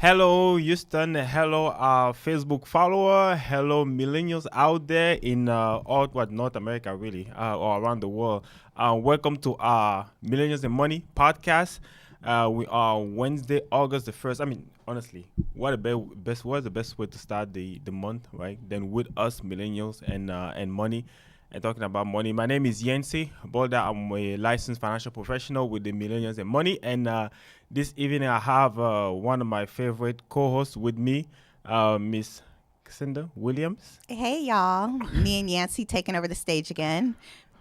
Hello, Houston. Hello, Facebook follower. Hello, millennials out there in North America, really, or around the world. Welcome to our Millennials and Money podcast. We are Wednesday, August the 1st. I mean, honestly, what is the best way to start the month, right? Then with us, millennials and money. And talking about money, my name is Yancy Bolda. I'm a licensed financial professional with the Millennials and Money. And this evening, I have one of my favorite co-hosts with me, Miss Cassandra Williams. Hey, y'all. Me and Yancy taking over the stage again.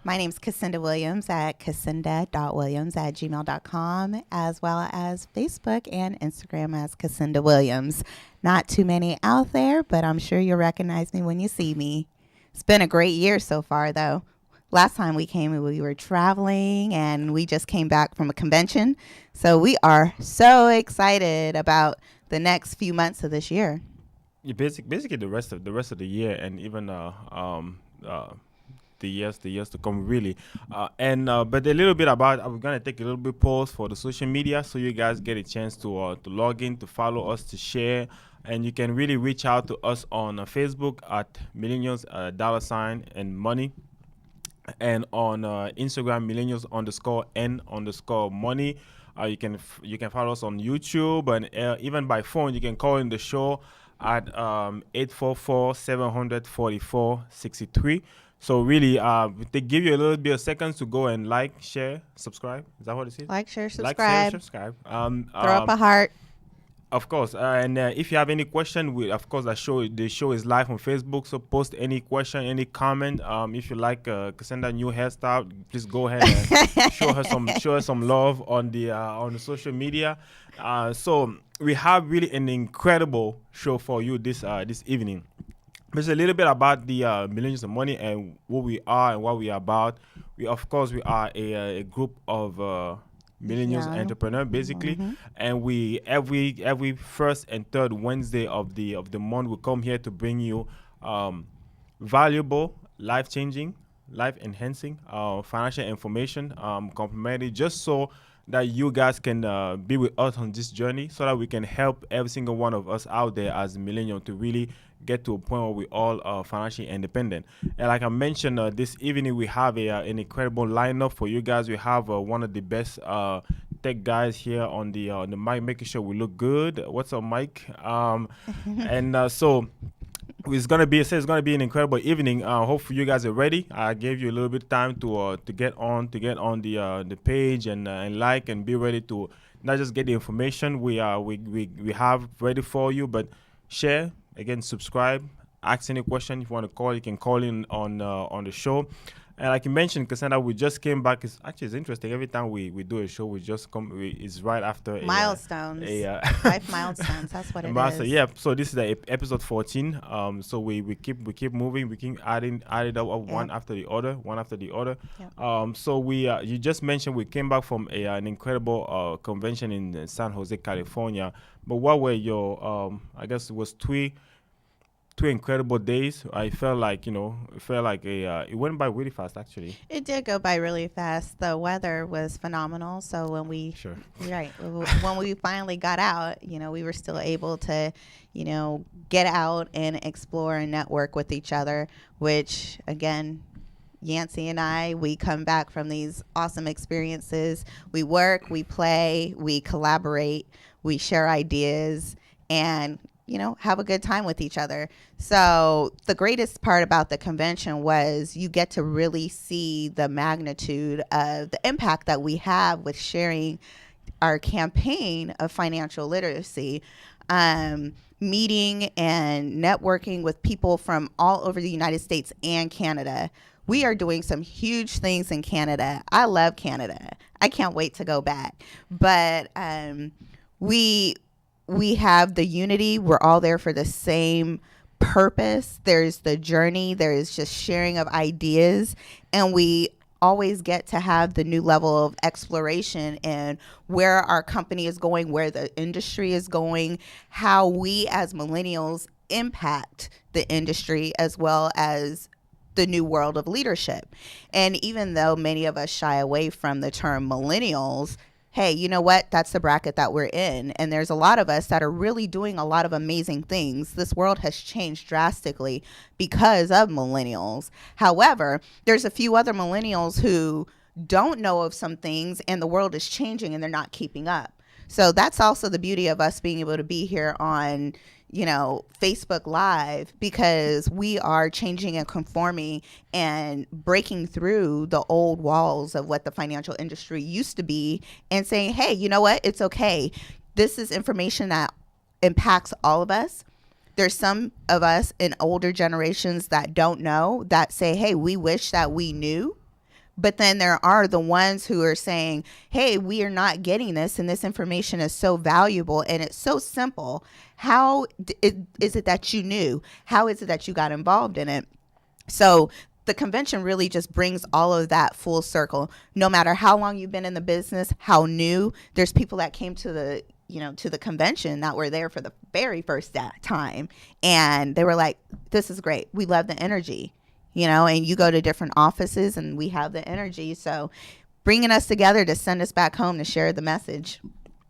My name's Cassandra Williams at cassinda.williams@gmail.com, as well as Facebook and Instagram as Cassandra Williams. Not too many out there, but I'm sure you'll recognize me when you see me. It's been a great year so far, though. Last time we came, we were traveling, and we just came back from a convention. So we are so excited about the next few months of this year. Yeah, basically the rest of the year, and even the years to come, really. But a little bit about, we're gonna take a little bit pause for the social media, so you guys get a chance to log in, to follow us, to share. And you can really reach out to us on Facebook at millennials and money, and on Instagram millennials_n_money. You can follow us on YouTube, and even by phone you can call in the show at 844-744-63. So really, they give you a little bit of seconds to go and like, share, subscribe. Is that what it is? Like, share, Like, share, subscribe. subscribe. Throw up a heart. Of course, and if you have any question, the show is live on Facebook. So post any question, any comment. If you like Cassandra new hairstyle, please go ahead and show her some love on the social media. So we have really an incredible show for you this evening. There's a little bit about the Millennials and Money and who we are and what we are about. We are a group of millennials entrepreneur, basically, and we every first and third Wednesday of the month we come here to bring you valuable, life-changing, life-enhancing financial information, complimentary, just so that you guys can be with us on this journey, so that we can help every single one of us out there as millennials to really get to a point where we all are financially independent. And like I mentioned, this evening we have an incredible lineup for you guys. We have one of the best tech guys here on the mic, making sure we look good. What's up, Mike? So it's gonna be an incredible evening. Hopefully you guys are ready. I gave you a little bit of time to get on the page and like and be ready to not just get the information we have ready for you, but share. Again, subscribe, ask any question. If you want to call, you can call in on the show. And like you mentioned, Cassandra, we just came back. It's interesting. Every time we do a show, it's right after milestones. Life milestones. That's what it is. Yeah. So this is episode 14. So we keep moving. We keep adding up one after the other. Yep. So you just mentioned we came back from an incredible convention in San Jose, California. But what were your I guess it was two incredible days. I felt like it went by really fast, actually. It did go by really fast. The weather was phenomenal. So when we finally got out, we were still able to, get out and explore and network with each other, which again, Yancy and I, we come back from these awesome experiences. We work, we play, we collaborate, we share ideas, and have a good time with each other. So the greatest part about the convention was you get to really see the magnitude of the impact that we have with sharing our campaign of financial literacy, meeting and networking with people from all over the United States and Canada. We are doing some huge things in Canada. I love Canada. I can't wait to go back. But we have the unity. We're all there for the same purpose. There's the journey. There is just sharing of ideas. And we always get to have the new level of exploration and where our company is going, where the industry is going, how we as millennials impact the industry, as well as the new world of leadership. And even though many of us shy away from the term millennials, hey, you know what? That's the bracket that we're in. And there's a lot of us that are really doing a lot of amazing things. This world has changed drastically because of millennials. However, there's a few other millennials who don't know of some things, and the world is changing and they're not keeping up. So that's also the beauty of us being able to be here on, Facebook Live, because we are changing and conforming and breaking through the old walls of what the financial industry used to be and saying, hey, you know what? It's okay. This is information that impacts all of us. There's some of us in older generations that don't know, that say, hey, we wish that we knew. But then there are the ones who are saying, hey, we are not getting this, and this information is so valuable and it's so simple. How is it that you knew? How is it that you got involved in it? So the convention really just brings all of that full circle. No matter how long you've been in the business, how new, there's people that came to the convention that were there for the very first time. And they were like, this is great. We love the energy. And you go to different offices and we have the energy. So bringing us together to send us back home to share the message.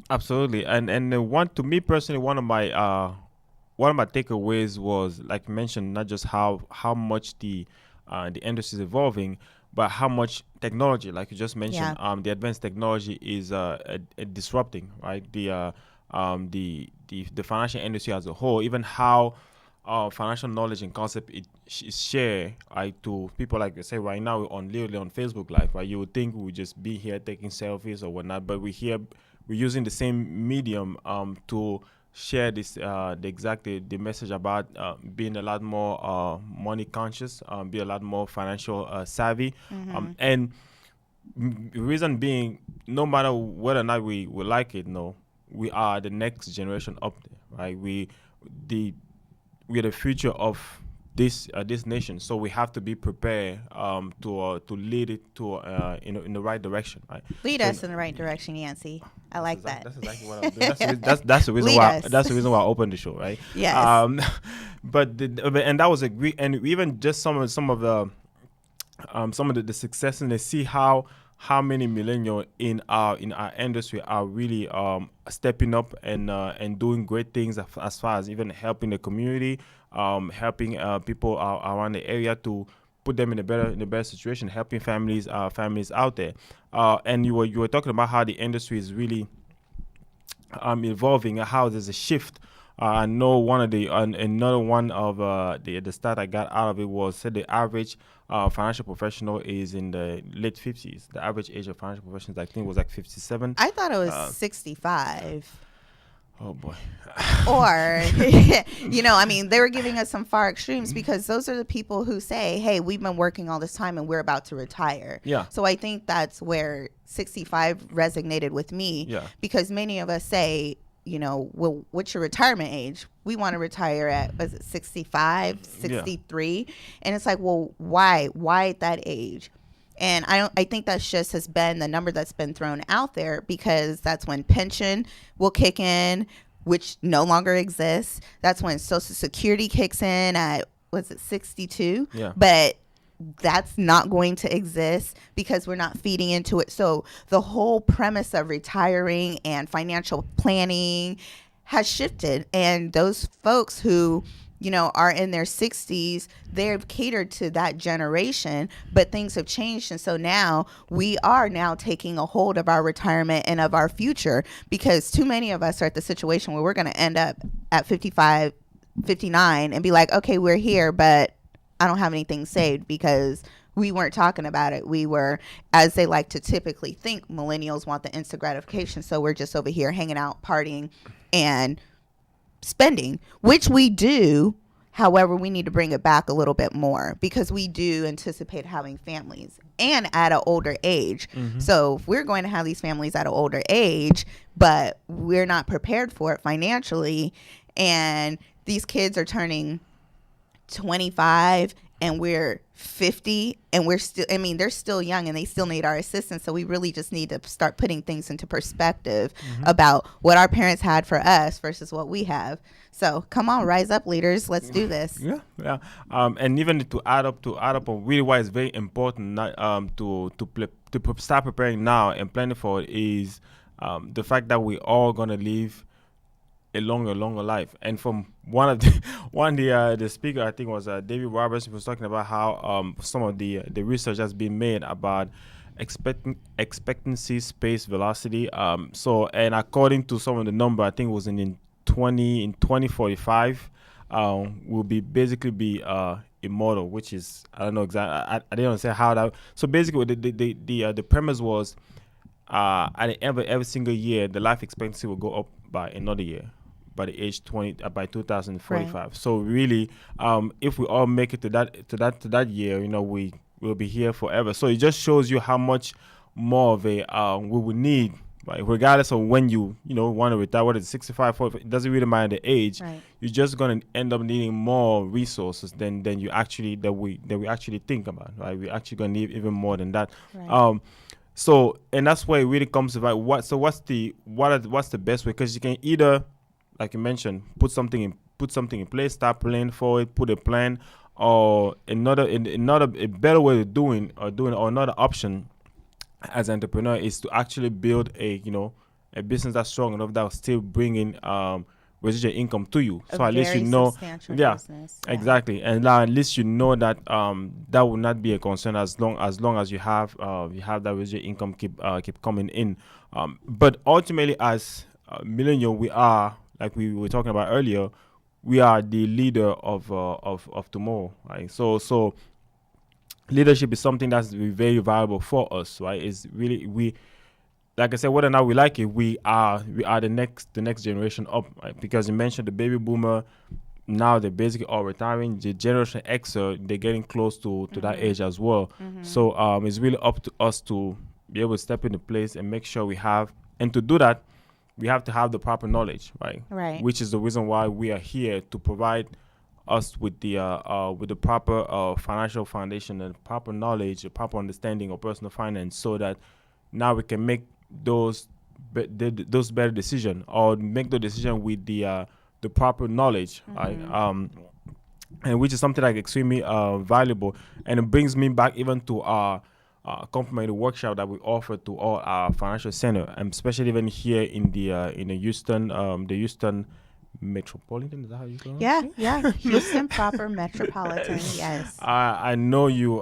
Absolutely. And to me personally, one of my takeaways was, like you mentioned, not just how much the industry is evolving, but how much technology, like you just mentioned, the advanced technology is disrupting, right? The financial industry as a whole, even how financial knowledge and concept is shared to people, like I say right now literally on Facebook Live, right? You would think we would just be here taking selfies or whatnot, but we're using the same medium to share this the message about being a lot more money conscious, be a lot more financial savvy, and the reason being, no matter whether or not we like it, no, we are the next generation up there, right? We are the future of this nation, so we have to be prepared to lead it in the right direction, right? Lead us in the right direction, Yancy. I like that. That's exactly what I'm doing. That's the reason why. That's the reason why I opened the show, right? Yes. And that was a great, and even just some of the success, and they see how many millennials in our industry are really stepping up and doing great things as far as even helping the community, helping people around the area to put them in a better situation, helping families out there. And you were talking about how the industry is really evolving, how there's a shift. I know another one of the stat I got out of it was said the average financial professional is in the late 50s. The average age of financial professionals, I think, was like 57. I thought it was 65. Oh boy. Or, they were giving us some far extremes, because those are the people who say, hey, we've been working all this time and we're about to retire. Yeah. So I think that's where 65 resonated with me. Yeah. Because many of us say, well, what's your retirement age? We want to retire at, was it 65, 63? Yeah. And it's like, well, why at that age? And I think that's just has been the number that's been thrown out there, because that's when pension will kick in, which no longer exists. That's when Social Security kicks in at, was it 62? Yeah. But that's not going to exist because we're not feeding into it. So the whole premise of retiring and financial planning has shifted. And those folks who are in their 60s, they've catered to that generation, but things have changed. And so now we are taking a hold of our retirement and of our future, because too many of us are at the situation where we're going to end up at 55, 59 and be like, okay, we're here, but I don't have anything saved, because we weren't talking about it. We were, as they like to typically think, millennials want the instant gratification. So we're just over here hanging out, partying, and spending, which we do. However, we need to bring it back a little bit more, because we do anticipate having families, and at an older age. Mm-hmm. So if we're going to have these families at an older age, but we're not prepared for it financially, and these kids are turning 25 and we're 50 and they're still young and they still need our assistance. So we really just need to start putting things into perspective about what our parents had for us versus what we have. So come on, rise up, leaders. Let's do this. Yeah. And even to add up on really why it's very important to start preparing now and planning for it is the fact that we all gonna live a longer life. And from one of the the speaker, I think was David Roberts, was talking about how some of the research has been made about expectancy space velocity. So, and according to some of the number, I think it was in 2045, will be basically be immortal, which is, I don't know exactly. I didn't understand how that. So basically, the premise was at the end of every single year, the life expectancy will go up by another year by the age 20 by 2045. Right. So really, if we all make it to that year, we will be here forever. So it just shows you how much more of a we will need, right? Regardless of when you want to retire, whether it's 65, 40, it doesn't really matter the age. Right. You're just going to end up needing more resources than we actually think about, right? We're actually going to need even more than that. Right. So, and that's where it really comes about what's the best way? Because you can either, like you mentioned, put something in place, start planning for it, put a plan, or another a better way of doing or another option as an entrepreneur is to actually build a business that's strong enough that will still bring in residual income to you. So at least business. Exactly, and at least that that will not be a concern as long as you have that residual income keep coming in. But ultimately, as Millennial, we are, like we were talking about earlier, we are the leader of tomorrow, right? So leadership is something that's very valuable for us, right? It's really, we, like I said, whether or not we like it, we are the next generation up, right? Because you mentioned the baby boomer, now they're basically all retiring. The Generation X, they're getting close to that age as well. Mm-hmm. So it's really up to us to be able to step into place and make sure we have, and to do that, we have to have the proper knowledge, right? Right. Which is the reason why we are here, to provide us with the proper financial foundation and proper knowledge, a proper understanding of personal finance, so that now we can make those better decisions, or make the decision with the proper knowledge, right? And which is something like extremely valuable, and it brings me back even to our complimentary workshop that we offer to all our financial center, and especially even here in the Houston Metropolitan. Is that how you call it? Yeah. Houston proper metropolitan. Yes. I know you.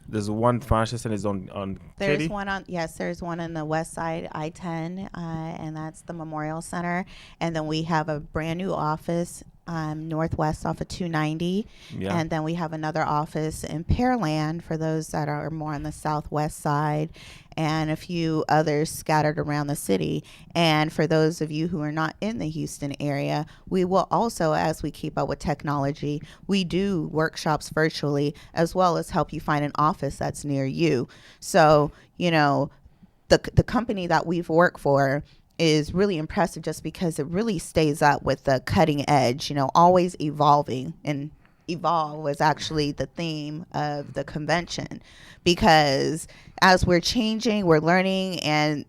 There's one financial center is on. There's Katy? one on. Yes, there's one on the west side, I-10, and that's the Memorial Center. And then we have a brand new office northwest off of 290. Yeah. And then we have another office in Pearland for those that are more on the southwest side, and a few others scattered around the city. And for those of you who are not in the Houston area, we will also, as we keep up with technology, we do workshops virtually, as well as help you find an office that's near you. So, the company that we've worked for is really impressive, just because it really stays up with the cutting edge, always evolving. And evolve was actually the theme of the convention, because as we're changing, we're learning, and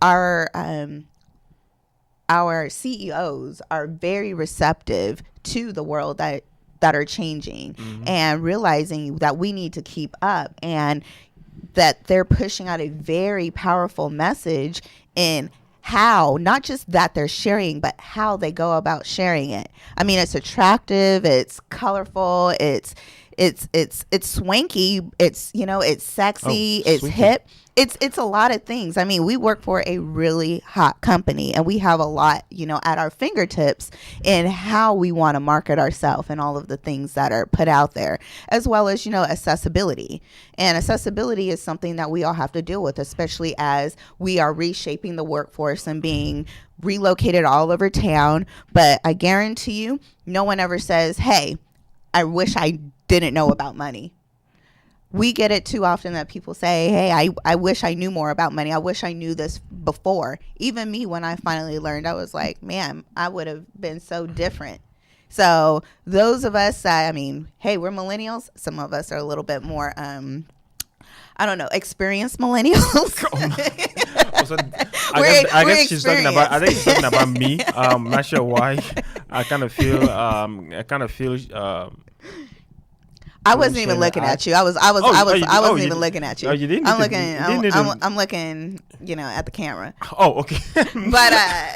our CEOs are very receptive to the world that are changing, and realizing that we need to keep up, and that they're pushing out a very powerful message in how, not just that they're sharing, but how they go about sharing it. I mean, it's attractive, it's colorful, it's swanky, it's it's sexy, it's swanky. Hip. It's a lot of things. I mean, we work for a really hot company, and we have a lot, at our fingertips in how we want to market ourselves and all of the things that are put out there, as well as, accessibility. And accessibility is something that we all have to deal with, especially as we are reshaping the workforce and being relocated all over town. But I guarantee you, no one ever says, hey, I wish I didn't know about money. We get it too often that people say, hey, I wish I knew more about money. I wish I knew this before. Even me, when I finally learned, I was like, man, I would have been so different. So those of us, hey, we're millennials. Some of us are a little bit more, experienced millennials. I guess she's talking about. I think she's talking about me. I'm not sure why. I kind of feel. I wasn't even looking at you. I wasn't even looking at you. Oh, you didn't. I'm looking, at the camera. Oh, okay. But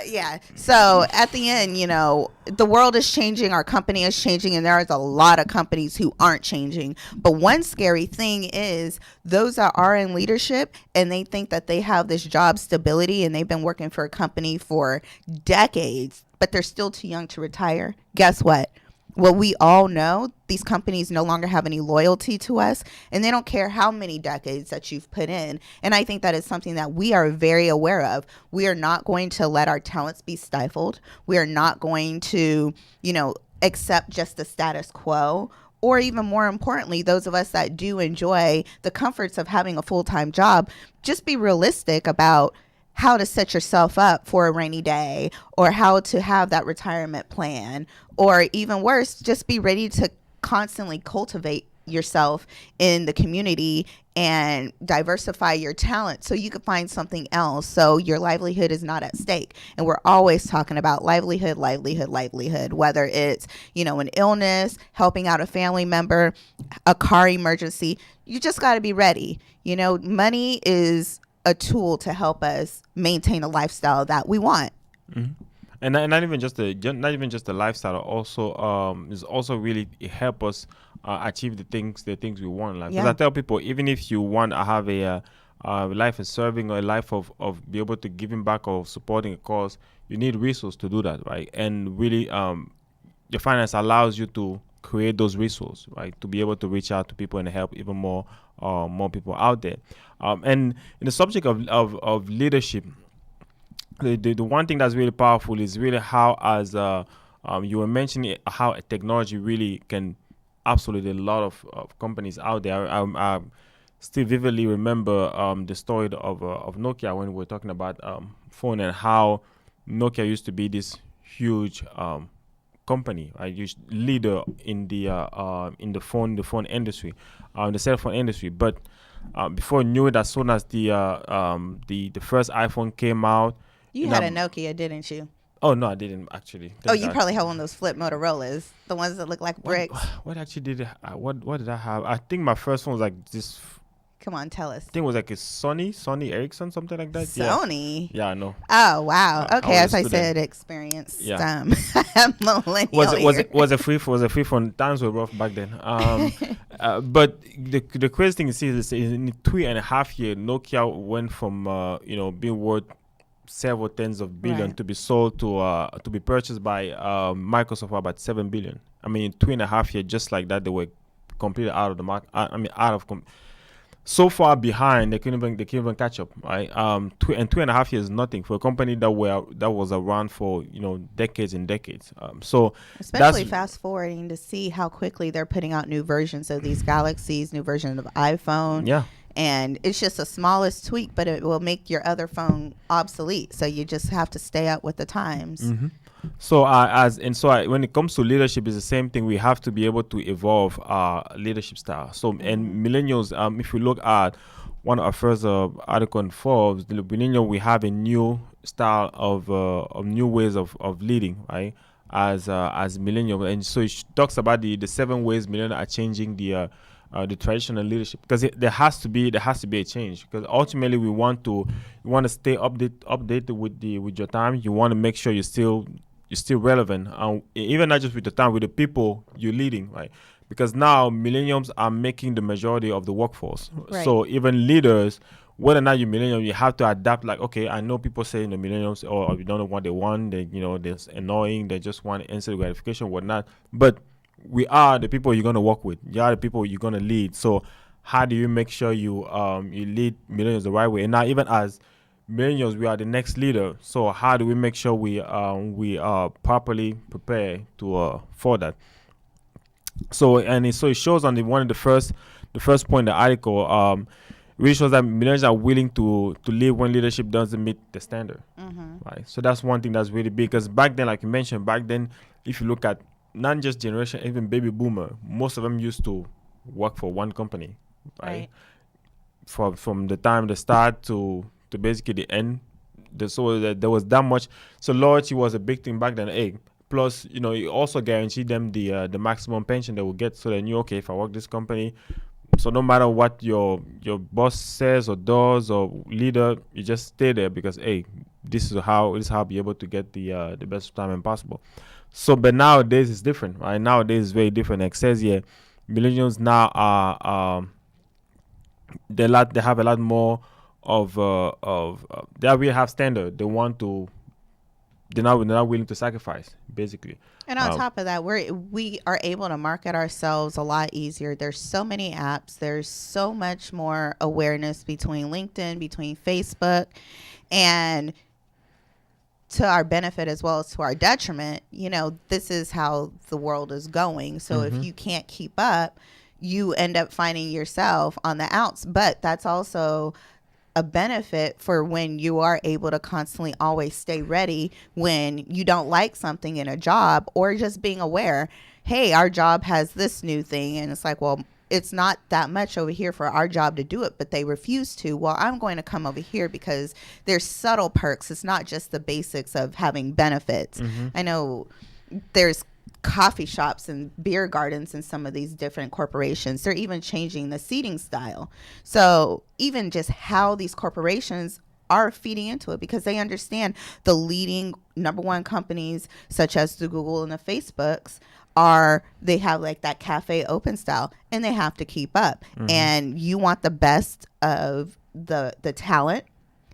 yeah. So at the end, the world is changing. Our company is changing, and there's a lot of companies who aren't changing. But one scary thing is those that are in leadership and they think that they have this job stability and they've been working for a company for decades, but they're still too young to retire. Guess what? Well, we all know these companies no longer have any loyalty to us, and they don't care how many decades that you've put in. And I think that is something that we are very aware of. We are not going to let our talents be stifled. We are not going to, accept just the status quo. Or even more importantly, those of us that do enjoy the comforts of having a full-time job, just be realistic about how to set yourself up for a rainy day, or how to have that retirement plan, or even worse, just be ready to constantly cultivate yourself in the community and diversify your talent so you can find something else so your livelihood is not at stake. And we're always talking about livelihood, whether it's, an illness, helping out a family member, a car emergency. You just got to be ready. Money is a tool to help us maintain a lifestyle that we want. Mm-hmm. And not even just the lifestyle. Also, is also really help us achieve the things we want in life. Because I tell people, even if you want to have a life of serving or a life of be able to giving back or supporting a cause, you need resources to do that, right? And really, your finance allows you to create those resources, right, to be able to reach out to people and help even more people out there. And in the subject of leadership, the one thing that's really powerful is really how, as you were mentioning, how technology really can absolutely a lot of companies out there. I still vividly remember the story of Nokia when we were talking about phone, and how Nokia used to be this huge company, right? Leader in the phone industry, the cell phone industry. But before you knew it, as soon as the first iPhone came out, you had a Nokia, didn't you? Oh no, I didn't actually. You probably had one of those flip Motorola's, the ones that look like bricks. What actually did what did I have? I think my first one was like this. Come on, tell us. I think it was like a Sony Ericsson, something like that. Sony? Yeah, I know. Oh, wow. Okay, as I said, experience. Yeah. Millennial was a free phone. Times were rough back then. But the crazy thing is in 3.5 years, Nokia went from being worth several tens of billion to be sold to be purchased by Microsoft for about $7 billion. I mean, in 3.5 years, just like that, they were completely out of the market. So far behind, they couldn't even catch up, right? 2.5 years is nothing for a company that was around for decades and decades. So especially fast forwarding to see how quickly they're putting out new versions of these Galaxies, new version of iPhone. Yeah. And it's just the smallest tweak, but it will make your other phone obsolete. So you just have to stay up with the times. Mm-hmm. So when it comes to leadership, it's the same thing. We have to be able to evolve our leadership style. So and millennials, if we look at one of our first article in Forbes, the millennial, we have a new style of new ways of leading, right? As millennial, and so it talks about the 7 ways millennials are changing the traditional leadership, because there has to be a change, because ultimately you want to stay updated with your time. You want to make sure you're still relevant, even not just with the time, with the people you're leading, right? Because now millennials are making the majority of the workforce. Right. So even leaders, whether or not you're millennial, you have to adapt. Like, okay, I know people say the millennials or you don't know what they want. They they're annoying. They just want instant gratification, whatnot. But we are the people you're going to work with. You are the people you're going to lead. So how do you make sure you lead millennials the right way? And now, even as millennials, we are the next leader. So how do we make sure we are properly prepared for that? So it shows on one of the first point in the article. Really shows that millennials are willing to lead when leadership doesn't meet the standard. Mm-hmm. Right. So that's one thing that's really big, because back then, like you mentioned, if you look at not just generation, even baby boomer, most of them used to work for one company, right? From the time they start to basically the end. So that there was that much. So loyalty was a big thing back then. Hey, plus, you know, you also guarantee them the maximum pension they will get, so they knew, okay, if I work this company, so no matter what your boss says or does or leader, you just stay there because, hey, this is how I'll be able to get the best retirement possible. So, but nowadays it's different, right? Nowadays it's very different. It says here, millennials now are they have a lot more of they really have standard. They want to. They're not willing to sacrifice, basically. And on top of that, we are able to market ourselves a lot easier. There's so many apps. There's so much more awareness between LinkedIn, between Facebook, and to our benefit as well as to our detriment. You know, this is how the world is going. So if you can't keep up, you end up finding yourself on the outs. But that's also a benefit for when you are able to constantly always stay ready when you don't like something in a job, or just being aware, hey, our job has this new thing. And it's like, well, it's not that much over here for our job to do it, but they refuse to. Well, I'm going to come over here because there's subtle perks. It's not just the basics of having benefits. I know there's coffee shops and beer gardens in some of these different corporations. They're even changing the seating style. So even just how these corporations are feeding into it, because they understand the leading number one companies such as the Google and the Facebooks they have like that cafe open style, and they have to keep up. And you want the best of the talent.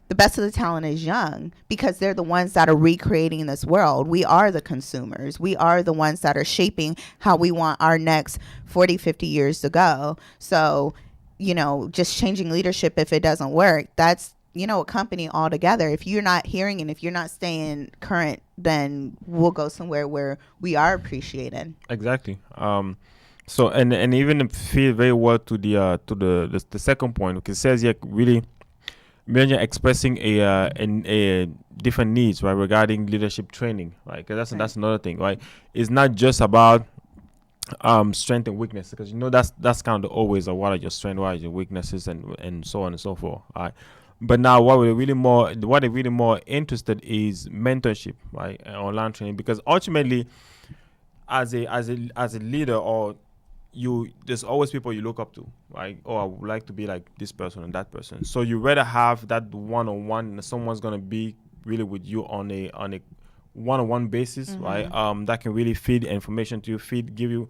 The best of the talent is young, because they're the ones that are recreating this world. We are the consumers. We are the ones that are shaping how we want our next 40, 50 years to go. So, you know, just changing leadership, if it doesn't work, that's, you know, a company altogether. If you're not hearing and if you're not staying current, then we'll go somewhere where we are appreciated. Exactly. So, and even feel very well to the second point, because it says here really, millennials expressing a different needs, right, regarding leadership training, right? Because that's another thing, right? It's not just about strength and weakness, because, you know, that's kind of always what are your strengths, what are your weaknesses, and so on and so forth, right? But now what they're really more interested is mentorship, right, and online training, because ultimately, as a leader, or there's always people you look up to, right? Oh, I would like to be like this person and that person. So you rather have that one-on-one, someone's gonna be really with you on a one-on-one basis, right? That can really feed information to you, give you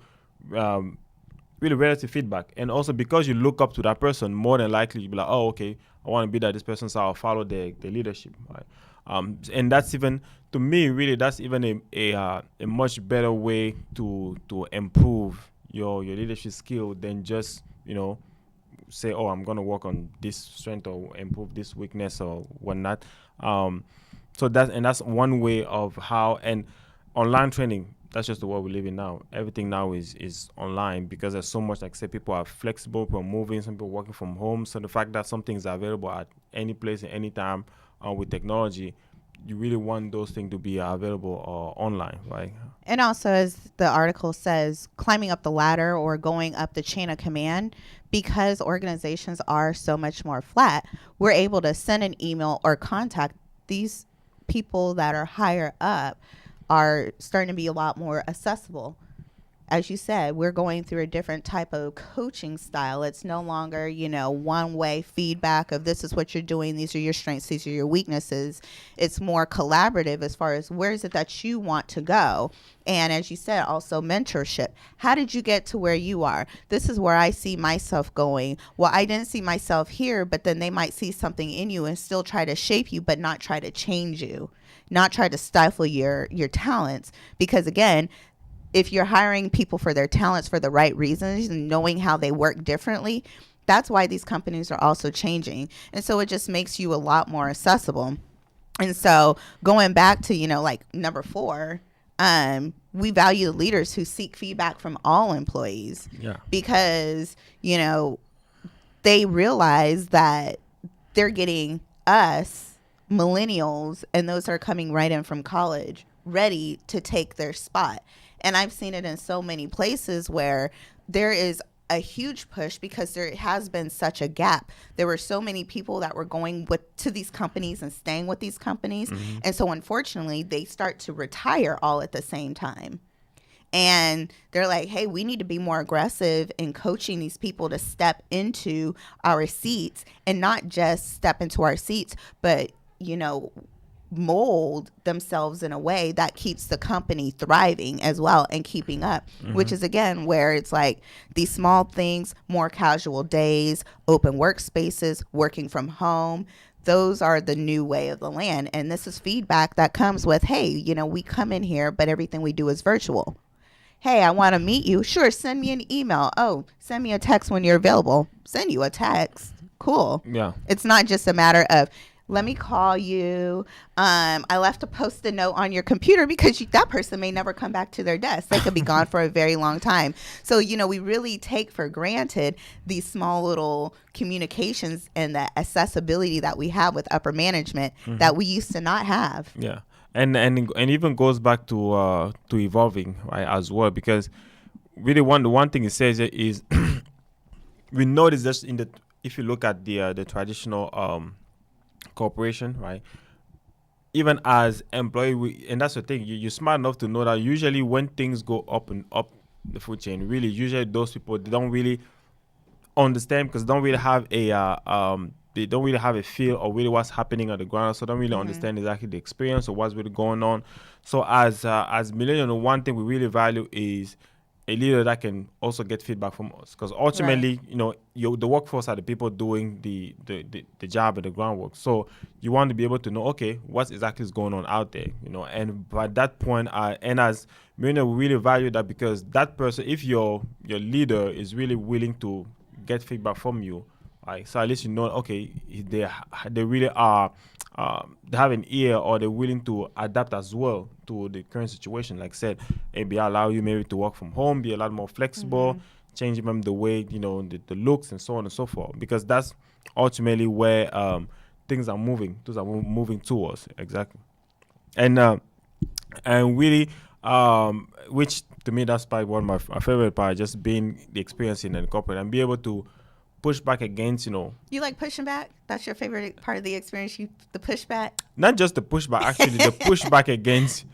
really relative feedback. And also, because you look up to that person, more than likely you'll be like, oh, okay, I want to be like this person, so I'll follow their leadership, right? And that's even, to me, really, that's even a much better way to improve your leadership skill than just, you know, say, oh, I'm going to work on this strength or improve this weakness or whatnot. So that's one way of how, and online training, that's just the world we live in now. Everything now is online, because there's so much, like, say, people are flexible, people are moving, some people working from home. So the fact that something is available at any place at any time with technology, you really want those things to be available online, right? And also, as the article says, climbing up the ladder or going up the chain of command, because organizations are so much more flat, we're able to send an email or contact these people that are higher up, are starting to be a lot more accessible. As you said, we're going through a different type of coaching style. It's no longer, you know, one-way feedback of this is what you're doing, these are your strengths, these are your weaknesses. It's more collaborative as far as where is it that you want to go. And as you said, also mentorship. How did you get to where you are? This is where I see myself going. Well, I didn't see myself here, but then they might see something in you and still try to shape you, but not try to change you, not try to stifle your talents. Because again, if you're hiring people for their talents for the right reasons and knowing how they work differently, that's why these companies are also changing. And so it just makes you a lot more accessible. And so going back to, you know, like number 4, we value the leaders who seek feedback from all employees. Yeah. Because, you know, they realize that they're getting us, millennials, and those that are coming right in from college, ready to take their spot. And I've seen it in so many places where there is a huge push because there has been such a gap. There were so many people that were going to these companies and staying with these companies. Mm-hmm. And so unfortunately, they start to retire all at the same time. And they're like, hey, we need to be more aggressive in coaching these people to step into our seats, and not just step into our seats, but, mold themselves in a way that keeps the company thriving as well and keeping up, mm-hmm. which is, again, where it's like these small things, more casual days, open workspaces, working from home. Those are the new way of the land. And this is feedback that comes with, hey, we come in here, but everything we do is virtual. Hey, I want to meet you. Sure, send me an email. Oh, send me a text when you're available. Send you a text. Cool. Yeah. It's not just a matter of, let me call you. I left a Post-it note on your computer, because that person may never come back to their desk. They could be gone for a very long time. So, we really take for granted these small little communications and the accessibility that we have with upper management, mm-hmm. that we used to not have. Yeah. And even goes back to evolving, right, as well, because really the one thing it says is we notice just if you look at the traditional corporation, right, even as employee, and that's the thing, you're smart enough to know that usually when things go up and up the food chain, really usually those people, they don't really understand, because they don't really have a feel of really what's happening on the ground, so don't really mm-hmm. understand exactly the experience or what's really going on. So as Millennial, one thing we really value is a leader that can also get feedback from us, because ultimately, right. The workforce are the people doing the job and the groundwork. So you want to be able to know, okay, what exactly is going on out there, and by that point, and as Millennial, we really value that, because that person, if your leader is really willing to get feedback from you, right, so at least okay, they really are, they have an ear, or they're willing to adapt as well to the current situation. Like I said, maybe allow you maybe to work from home, be a lot more flexible, mm-hmm. change them the way, the looks and so on and so forth, because that's ultimately where things are moving. Those are moving towards, exactly. And really, which to me, that's probably one of my favorite part, just being the experience in the corporate and be able to push back against, You like pushing back? That's your favorite part of the experience, the pushback? Not just the pushback, actually, the pushback against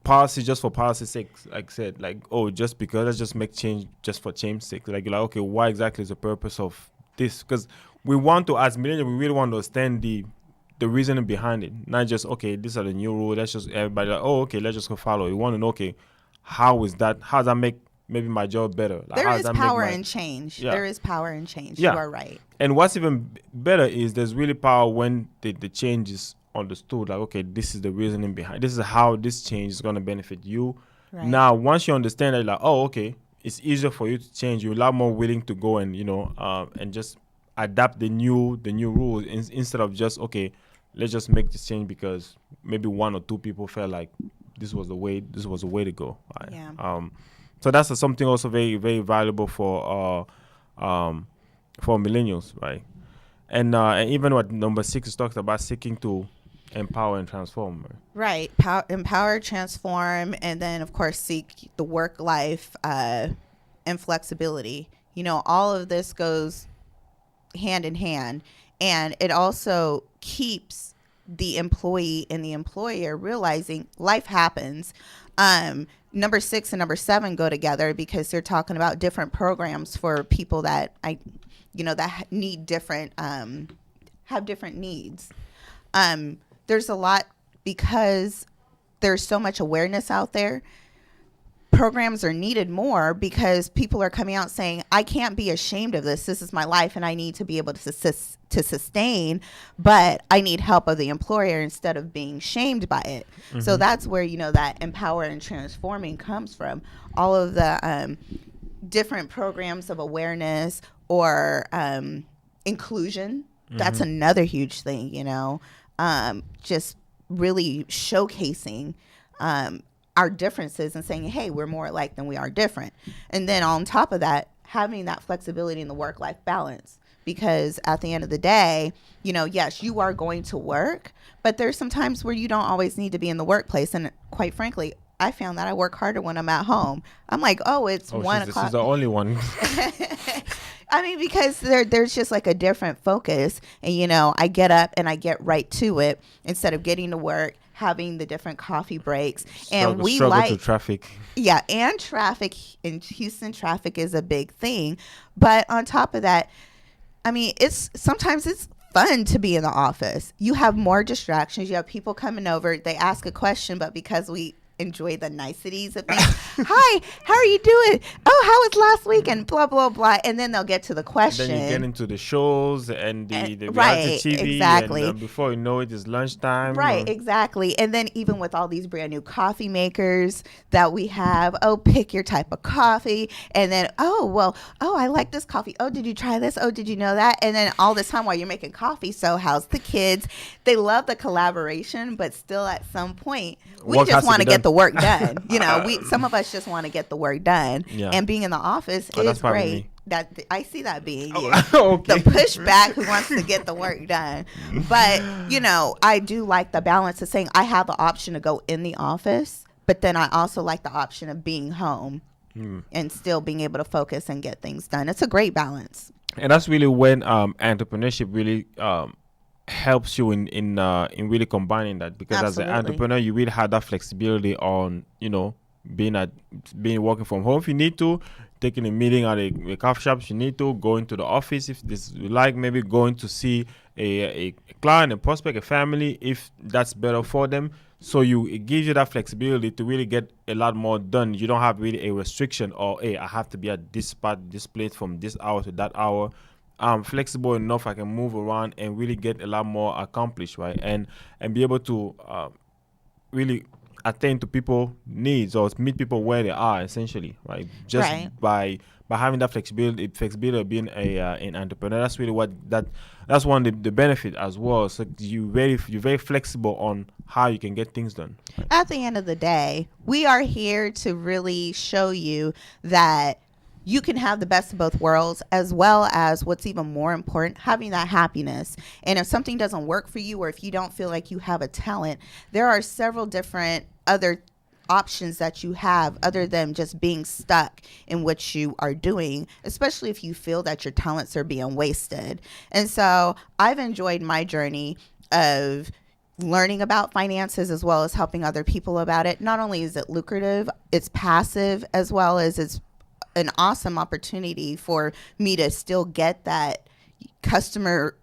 policy just for policy's sake. Like I said, just because let's just make change just for change's sake. Like, you're like, okay, what exactly is the purpose of this? Because we want to, as millennials, we really want to understand the reasoning behind it. Not just, okay, these are the new rules. Let's just, everybody like, oh, okay, let's just go follow. We want to know, okay, how does that make maybe my job better? There is power in change. Yeah. There is power in change. Yeah. You are right. And what's even better is there's really power when the change is understood. Like, okay, this is the reasoning behind. This is how this change is going to benefit you. Right. Now, once you understand that, like, oh, okay, it's easier for you to change. You're a lot more willing to go and and just adapt the new rules instead of just, okay, let's just make this change because maybe one or two people felt like this was the way to go. Right? Yeah. So that's something also very, very valuable for millennials, right? And even what number 6 is talking about, seeking to empower and transform. Right. Empower, transform, and then, of course, seek the work life and flexibility. All of this goes hand in hand, and it also keeps the employee and the employer realizing life happens. Number 6 and number 7 go together because they're talking about different programs for people that that need different, have different needs. There's a lot, because there's so much awareness out there. Programs are needed more because people are coming out saying, I can't be ashamed of this. This is my life and I need to be able to sustain, but I need help of the employer instead of being shamed by it. Mm-hmm. So that's where, that empower and transforming comes from. All of the different programs of awareness or inclusion. Mm-hmm. That's another huge thing, just really showcasing our differences and saying, hey, we're more alike than we are different. And then on top of that, having that flexibility in the work-life balance. Because at the end of the day, yes, you are going to work, but there's some times where you don't always need to be in the workplace. And quite frankly, I found that I work harder when I'm at home. I'm like, oh, it's 1 o'clock. This is the only one. I mean, because there's just like a different focus. And, you know, I get up and I get right to it instead of getting to work, having the different coffee breaks. And we like to traffic. Yeah. And traffic in Houston, traffic is a big thing. But on top of that, I mean, sometimes it's fun to be in the office. You have more distractions. You have people coming over. They ask a question, but because we enjoy the niceties of things. Hi, how are you doing? Oh, how was last week? And blah, blah, blah. And then they'll get to the question. Then you get into the shows and the reality TV. Exactly. And before you know it, it's lunchtime. Right, exactly. And then even with all these brand new coffee makers that we have, pick your type of coffee. And then, I like this coffee. Oh, did you try this? Oh, did you know that? And then all this time while you're making coffee, so how's the kids? They love the collaboration, but still at some point, we just want to get the work done. You know, some of us just want to get the work done. Yeah. And being in the office is great. That I see that being you. Okay. The pushback who wants to get the work done. But, you know, I do like the balance of saying I have the option to go in the office, but then I also like the option of being home and still being able to focus and get things done. It's a great balance. And that's really when entrepreneurship really helps you in really combining that, because Absolutely. As an entrepreneur you really have that flexibility on, you know, being working from home if you need to, taking a meeting at a coffee shop if you need to, going to the office if this you like, maybe going to see a client, a prospect, a family if that's better for them. So it gives you that flexibility to really get a lot more done. You don't have really a restriction or hey, I have to be at this spot, this place from this hour to that hour. I'm flexible enough I can move around and really get a lot more accomplished, right? And be able to really attain to people's needs or meet people where they are, essentially, right? Just by having that flexibility of being an entrepreneur. That's really that's one of the benefit as well. So you're very flexible on how you can get things done. Right? At the end of the day, we are here to really show you that you can have the best of both worlds, as well as what's even more important, having that happiness. And if something doesn't work for you, or if you don't feel like you have a talent, there are several different other options that you have other than just being stuck in what you are doing, especially if you feel that your talents are being wasted. And so I've enjoyed my journey of learning about finances as well as helping other people about it. Not only is it lucrative, it's passive, as well as it's an awesome opportunity for me to still get that customer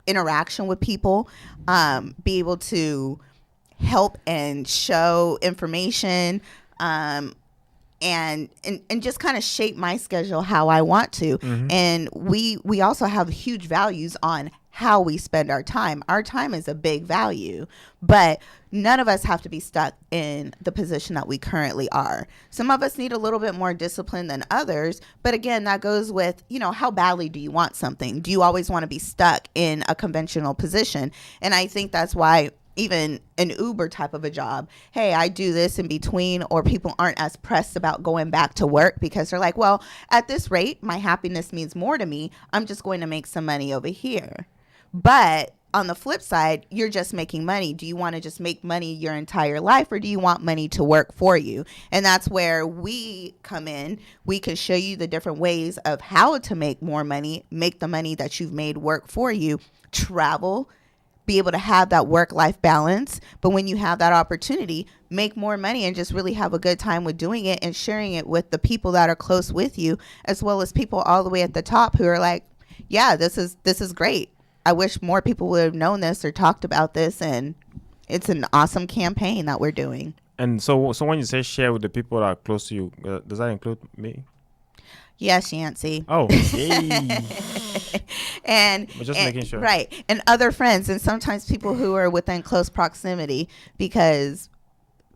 interaction with people, be able to help and show information, and just kind of shape my schedule how I want to. Mm-hmm. And we also have huge values on how we spend our time. Our time is a big value, but none of us have to be stuck in the position that we currently are. Some of us need a little bit more discipline than others, but again, that goes with, you know, how badly do you want something? Do you always want to be stuck in a conventional position? And I think that's why even an Uber type of a job, hey, I do this in between, or people aren't as pressed about going back to work because they're like, well, at this rate, my happiness means more to me. I'm just going to make some money over here. But on the flip side, you're just making money. Do you want to just make money your entire life, or do you want money to work for you? And that's where we come in. We can show you the different ways of how to make more money, make the money that you've made work for you, travel, be able to have that work-life balance. But when you have that opportunity, make more money and just really have a good time with doing it and sharing it with the people that are close with you, as well as people all the way at the top who are like, yeah, this is great. I wish more people would have known this or talked about this, and it's an awesome campaign that we're doing. And so when you say share with the people that are close to you, does that include me? Yes, Yancy. Oh, hey. Making sure. Right. And other friends, and sometimes people who are within close proximity, because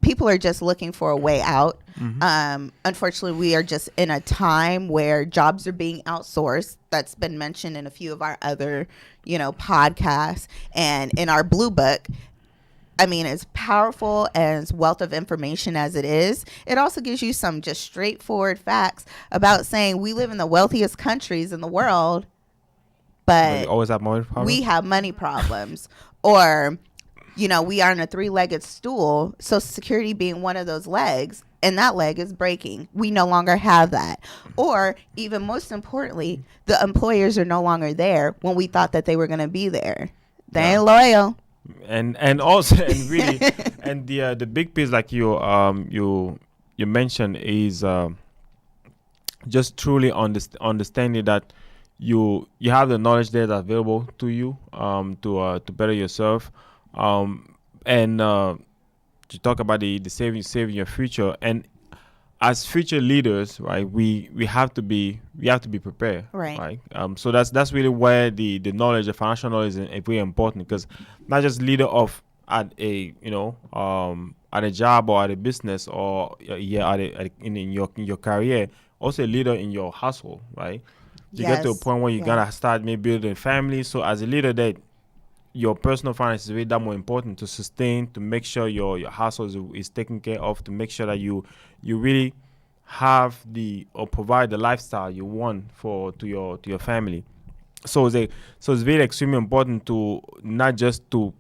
people are just looking for a way out. Mm-hmm. Unfortunately, we are just in a time where jobs are being outsourced. That's been mentioned in a few of our other, podcasts, and in our Blue Book. I mean, as powerful as wealth of information as it is, it also gives you some just straightforward facts about saying we live in the wealthiest countries in the world, but we always have money problems. We have money problems. Or we are on a 3-legged stool, Social Security being one of those legs, and that leg is breaking. We no longer have that. Or even most importantly, the employers are no longer there when we thought that they were going to be there. They ain't loyal. And also and really and the big piece like you mentioned is just truly understanding that you have the knowledge there that's available to you to better yourself, and to talk about the saving your future. And as future leaders, right, we have to be prepared, right? So that's really where the knowledge, the financial knowledge, is very important, because not just leader of at a at a job or at a business, or in your career, also a leader in your household, right? You get to a point where you gotta start maybe building a family. So as a leader, that your personal finance is really that more important to sustain, to make sure your household is taken care of, to make sure that you really have or provide the lifestyle you want to your family. So it's really extremely important to not just to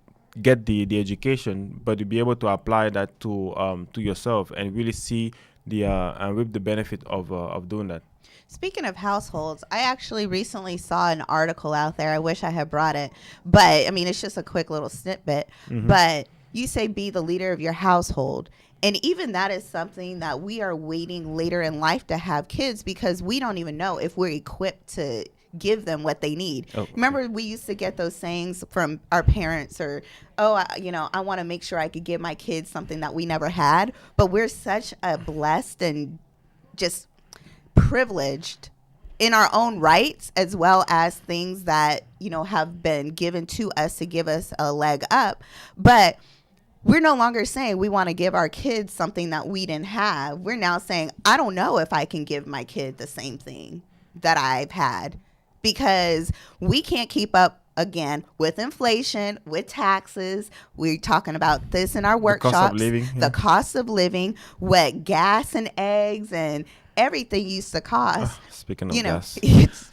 get the education, but to be able to apply that to yourself and really see and reap the benefit of doing that. Speaking of households, I actually recently saw an article out there. I wish I had brought it, but I mean, it's just a quick little snippet. Mm-hmm. But you say be the leader of your household. And even that is something that we are waiting later in life to have kids, because we don't even know if we're equipped to give them what they need. Oh, okay. Remember, we used to get those sayings from our parents, or, I want to make sure I could give my kids something that we never had. But we're such a blessed and just privileged in our own rights, as well as things that have been given to us to give us a leg up. But we're no longer saying we want to give our kids something that we didn't have. We're now saying, I don't know if I can give my kid the same thing that I've had, because we can't keep up again with inflation, with taxes. We're talking about this in our workshops. The cost of living. The cost of living, what gas and eggs and everything used to cost. Speaking of gas,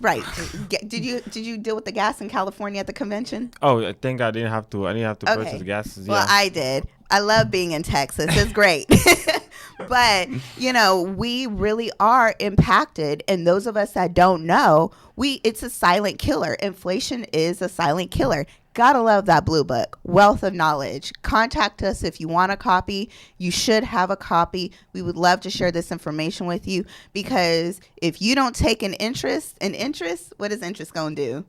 right? Did you deal with the gas in California at the convention? Oh, I think I didn't have to purchase gas. Yeah. Well, I did. I love being in Texas. It's great. But we really are impacted, and those of us that don't know, it's a silent killer. Inflation is a silent killer. Gotta love that blue book, Wealth of Knowledge. Contact us if you want a copy. You should have a copy. We would love to share this information with you, because if you don't take an interest, what is interest gonna do?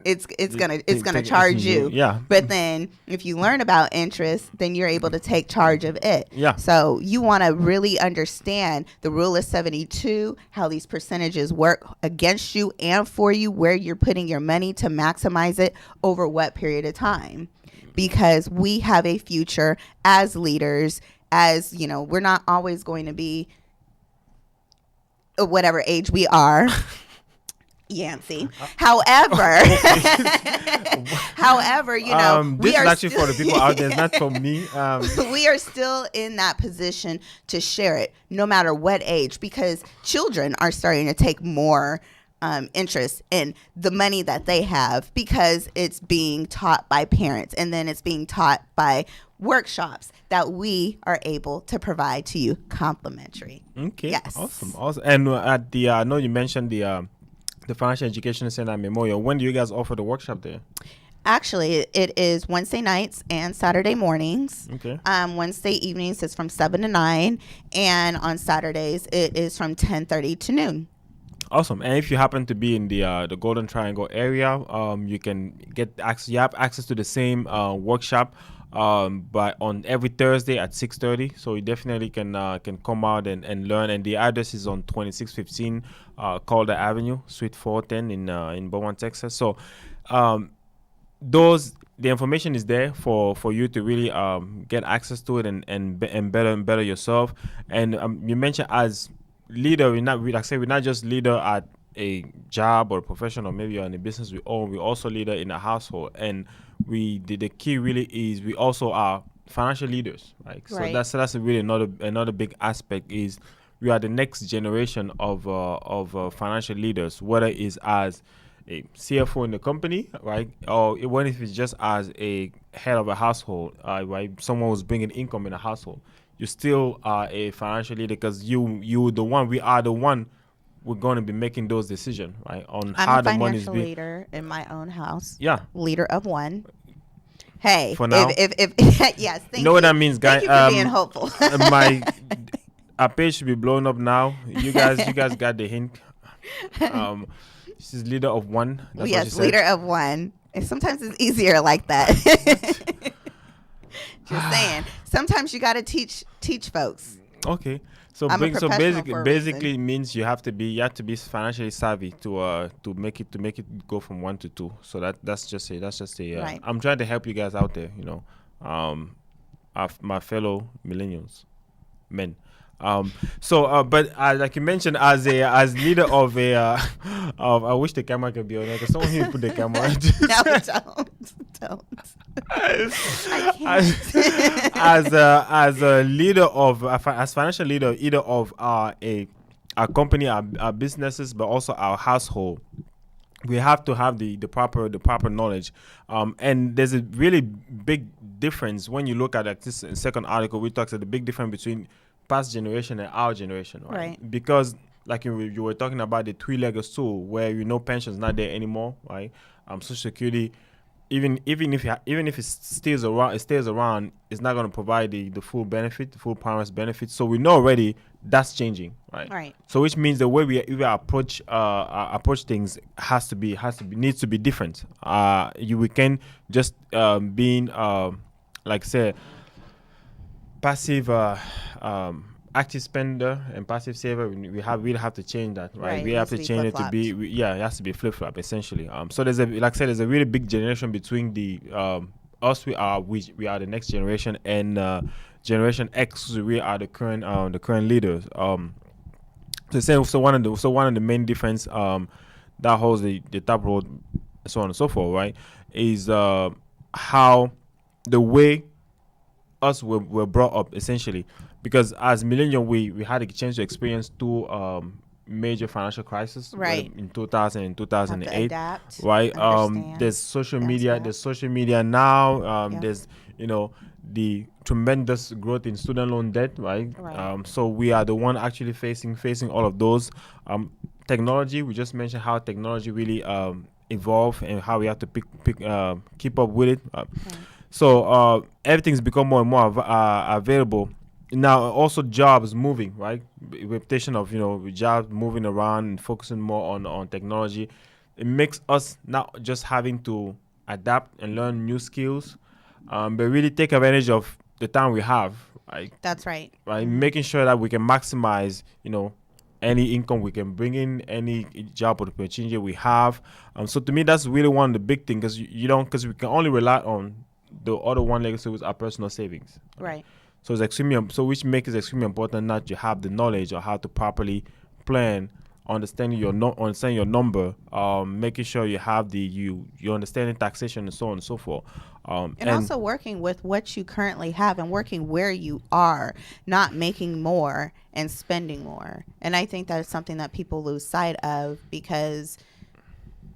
It's gonna charge you. Yeah. But then if you learn about interest, then you're able to take charge of it. Yeah. So you want to really understand the rule of 72, how these percentages work against you and for you, where you're putting your money to maximize it over what period of time. Because we have a future as leaders, we're not always going to be whatever age we are. Yancey. However, this is actually for the people out there, not for me. We are still in that position to share it, no matter what age, because children are starting to take more interest in the money that they have, because it's being taught by parents, and then it's being taught by workshops that we are able to provide to you complimentary. Okay. Yes. Awesome. And at the I know you mentioned the Financial Education Center at Memorial. When do you guys offer the workshop there? Actually, it is Wednesday nights and Saturday mornings. Okay. Wednesday evenings is from 7 to 9, and on Saturdays it is from 10:30 to noon. Awesome. And if you happen to be in the Golden Triangle area, you can get access. You have access to the same workshop, but on every Thursday at 6:30. So you definitely can come out and learn. And the address is on 2615 Calder Avenue, Suite 410 in Beaumont, Texas. So the information is there for you to really get access to it and better yourself. And you mentioned as leader, we're not just leader at a job or a profession, or maybe you're in a business we own. We're also leader in a household, and the key really is we also are financial leaders, right? Right. So that's really another big aspect is we are the next generation of financial leaders, whether it's as a CFO in the company, right? Or even if it's just as a head of a household, right? Someone who's bringing income in a household, you still are a financial leader because we are the one we're going to be making those decisions, right? On I'm how a the money is financial being. leader in my own house. Yeah. Leader of one. Hey, For now. if yes, thank You know what that means, guys? Thank you for being hopeful. My our page should be blowing up now. You guys got the hint. She's leader of one. That's what she said. Leader of one. And sometimes it's easier like that. Just saying. Sometimes you got to teach folks. Okay. So basically it means you have to be financially savvy to make it go from 1 to 2. So that's just a right. I'm trying to help you guys out there, my fellow millennials, men. But like you mentioned, as leader of a I wish the camera could be on there because someone here put the camera on. No, don't. as a leader of as financial leader either of our company, our businesses, but also our household, we have to have the proper knowledge, and there's a really big difference when you look at like this second article. We talked about the big difference between past generation and our generation, right? Because like you were talking about the three-legged stool where pension's not there anymore, right? Social Security, even if it stays around, it's not going to provide the full benefit, the full promised benefit. So we know already that's changing, right? Right. So which means the way we approach things needs to be different. We can just being like say passive active spender and passive saver. We have to change that, right? We have to change it to be it has to be flip flop essentially. So there's there's a really big generation between the us we are the next generation and Generation X. We are the current leaders. So one of the main difference that holds the top road, so on and so forth, right, is how the way us were brought up essentially, because as millennial we had a chance to experience two major financial crises, right, in 2000 and 2008, adapt, right. There's social media now. There's the tremendous growth in student loan debt, right? So we are the one actually facing all of those. Technology, we just mentioned how technology really evolve and how we have to keep up with it. So everything's become more and more available. Now also jobs moving, right? Reputation of jobs moving around and focusing more on technology. It makes us not just having to adapt and learn new skills, but really take advantage of the time we have. Right? That's right. Right, making sure that we can maximize any income we can bring in, any job opportunity we have. So to me, that's really one of the big things, because we can only rely on the other one legacy was our personal savings. Right. So it's which makes it extremely important that you have the knowledge of how to properly plan, understanding your number, making sure you have you understanding taxation and so on and so forth. And also working with what you currently have and working where you are, not making more and spending more. And I think that's something that people lose sight of because